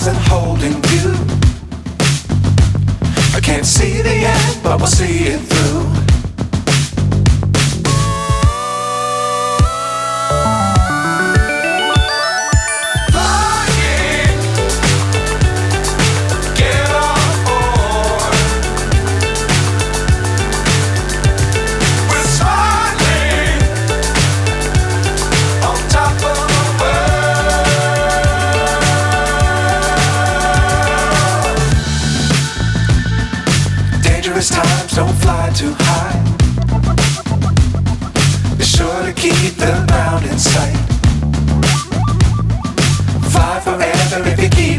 stars and holding you. I can't see the end, but we'll see it through. Times don't fly too high. Be sure to keep the ground in sight. Fly forever if you keep